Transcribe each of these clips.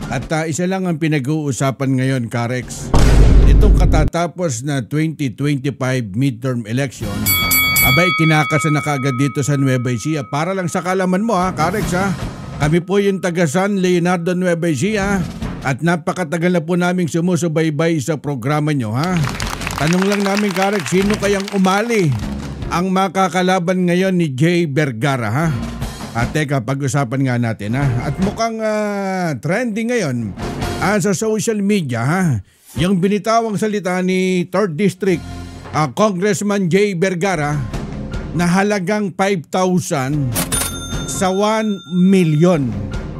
At isa lang ang pinag-uusapan ngayon, Karex. Itong katatapos na 2025 midterm election, abay kinakasa na kaagad dito sa Nueva Ecija. Para lang sa kalaman mo Karex Kami po yung taga San Leonardo, Nueva Ecija at napakatagal na po naming sumusubaybay sa programa nyo Tanong lang namin, Karex, sino kayang umali ang makakalaban ngayon ni Jay Vergara Teka, pag-usapan nga natin At mukhang trending ngayon sa social media yung binitawang salita ni 3rd District Congressman Jay Vergara na halagang 5,000 sa 1 million.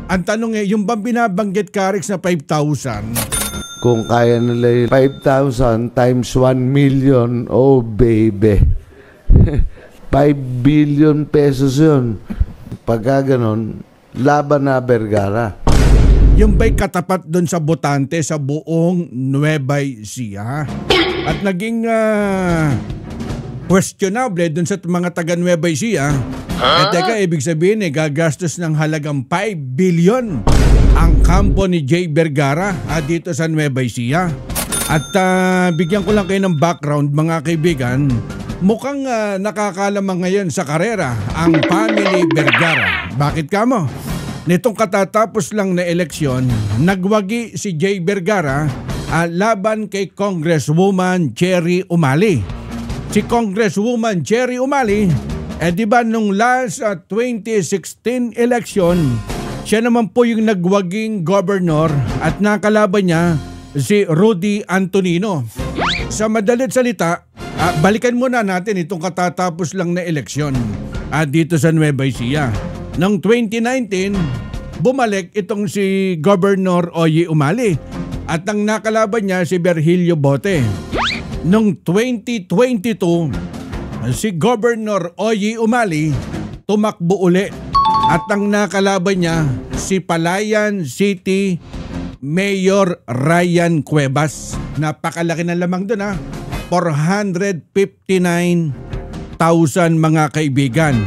Ang tanong yung bang binabanggit, Karex, na 5,000? Kung kaya nila 5,000 times 1 million, oh baby. 5 billion pesos yun. Pagka ganon, laban na Vergara. Yung ba'y katapat doon sa botante sa buong Nueva Ecija. At naging questionable doon sa mga taga Nueva Ecija. Teka, ibig sabihin gagastos ng halagang 5 billion ang kampo ni Jay Vergara dito sa Nueva Ecija. At bigyan ko lang kayo ng background, mga kaibigan. Mukhang nakakalamang ngayon sa karera ang family Vergara. Bakit kamo? Nitong katatapos lang na eleksyon, nagwagi si Jay Vergara laban kay Congresswoman Cherry Umali. Si Congresswoman Cherry Umali, di ba nung last 2016 election, siya naman po yung nagwaging governor at nakalaban niya si Rudy Antonino. Sa madalit salita, balikan muna natin itong katatapos lang na eleksyon dito sa Nueva Ecija. Noong 2019, bumalik itong si Governor Oye Umali at ang nakalaban niya si Virgilio Bote. Noong 2022, si Governor Oye Umali tumakbo uli at ang nakalaban niya si Palayan City Mayor Ryan Cuevas. Napakalaki na lamang doon 459,000 mga kaibigan.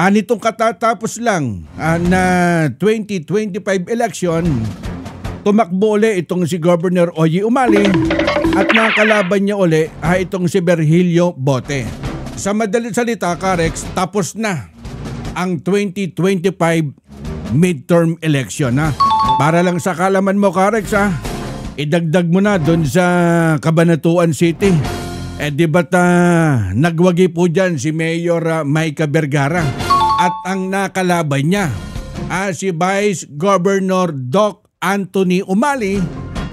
Nitong katatapos lang na 2025 election, tumakbo uli itong si Governor Oye Umali at nakalaban niya uli itong si Virgilio Bote. Sa madalit salita, Karex, tapos na ang 2025 midterm election Para lang sa kalaman mo, Karex, idagdag mo na doon sa Cabanatuan City. Di ba't nagwagi po dyan si Mayor Myka Vergara at ang nakalaban niya si Vice Governor Doc Anthony Umali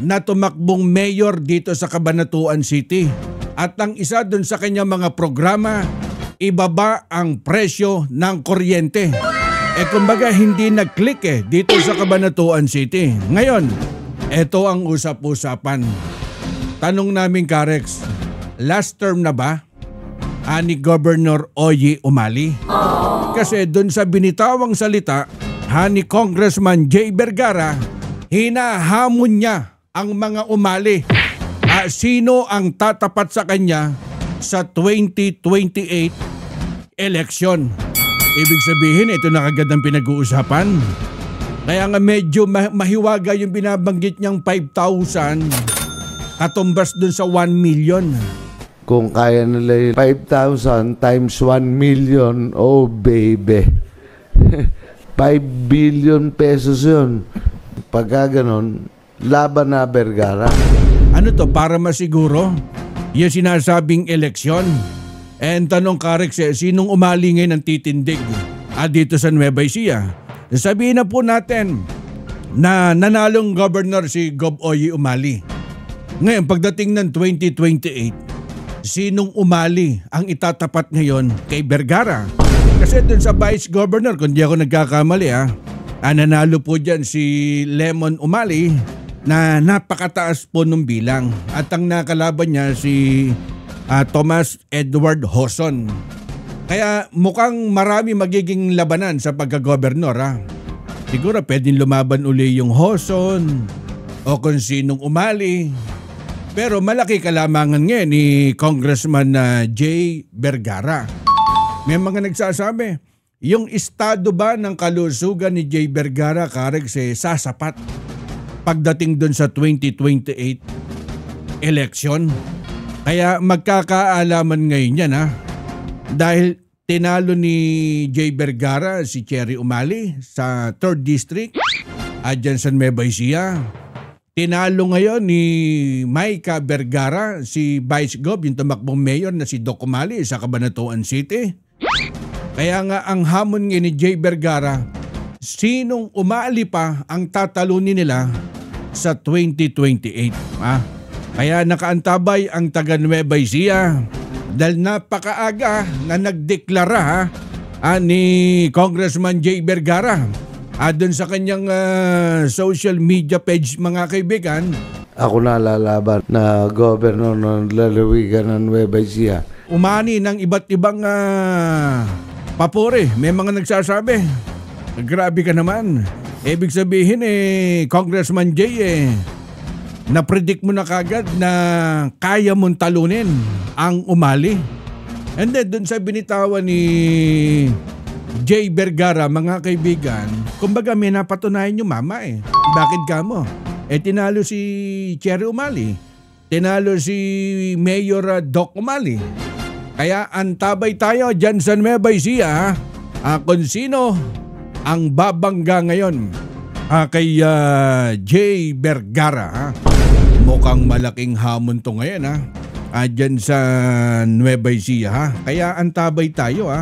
na tumakbong mayor dito sa Cabanatuan City. At ang isa doon sa kanyang mga programa, ibaba ang presyo ng kuryente. Kumbaga hindi nag-click dito sa Cabanatuan City. Ngayon, ito ang usap-usapan. Tanong namin, Karex, last term na ba ni Governor Oye Umali? Kasi doon sa binitawang salita ni Congressman Jay Vergara, hinahamon niya ang mga Umali. Sino ang tatapat sa kanya sa 2028 election? Ibig sabihin, ito na kagad ang pinag-uusapan. Kaya nga medyo mahiwaga yung binabanggit niyang 5,000 katumbas dun sa 1 million. Kung kaya nila 5,000 times 1 million, oh baby. 5 billion pesos yun. Pagka ganon, laban na Vergara. Ano to, para masiguro yung sinasabing eleksyon? And tanong, Karex, sinong umali ngayon ang titindig dito sa Nueva Ecija? Sabihin na po natin na nanalong governor si Gov. Oye Umali. Ngayon, pagdating ng 2028, sinong Umali ang itatapat ngayon kay Vergara? Kasi dun sa vice governor, kung di ako nagkakamali nanalo po dyan si Lemon Umali na napakataas po nung bilang. At ang nakalaban niya si Thomas Edward Hoson. Kaya mukhang marami magiging labanan sa pagka-gobernor. Siguro pwedeng lumaban uli yung Hoson o kung sinong Umali. Pero malaki kalamangan ngayon ni Congressman Jay Vergara. May mga nagsasabi, yung estado ba ng kalusugan ni Jay Vergara, Karex, sasapat pagdating dun sa 2028 election. Kaya magkakaalaman ngayon yan, ha? Dahil tinalo ni Jay Vergara si Cherry Umali sa 3rd District at dyan sa Nueva Ecija. Tinalo ngayon ni Maika Vergara si Vice Gov, yung tumakbong mayor na si Doc Umali sa Cabanatuan City. Kaya nga ang hamon nga ni Jay Vergara, sinong umali pa ang tatalunin nila sa 2028. Kaya nakaantabay ang taga Nueva Ecija dahil napakaaga na nagdeklara ni Congressman Jay Vergara doon sa kanyang social media page, mga kaibigan. Ako na lalaban na governor ng lalawigan ng Nueva Ecija. Umani ng iba't ibang papuri. May mga nagsasabi, grabe ka naman. Ibig sabihin Congressman Jay na-predict mo na kagad na kaya mong talunin ang Umali. And then dun sa binitawan ni Jay Vergara, mga kaibigan, kumbaga may napatunayan yung mama Bakit ka mo? Tinalo si Cherry Umali. Tinalo si Mayor Doc Umali. Kaya antabay tayo dyan sa Nueva Ecija kung sino ang babangga ngayon kay Jay Vergara. Mukhang malaking hamon to ngayon dyan sa Nueva Ecija. Kaya antabay tayo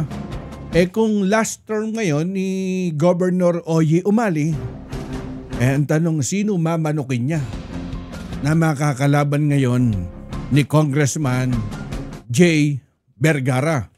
kung last term ngayon ni Governor Oye Umali, ang tanong, sino mamanukin niya na makakalaban ngayon ni Congressman Jay Vergara?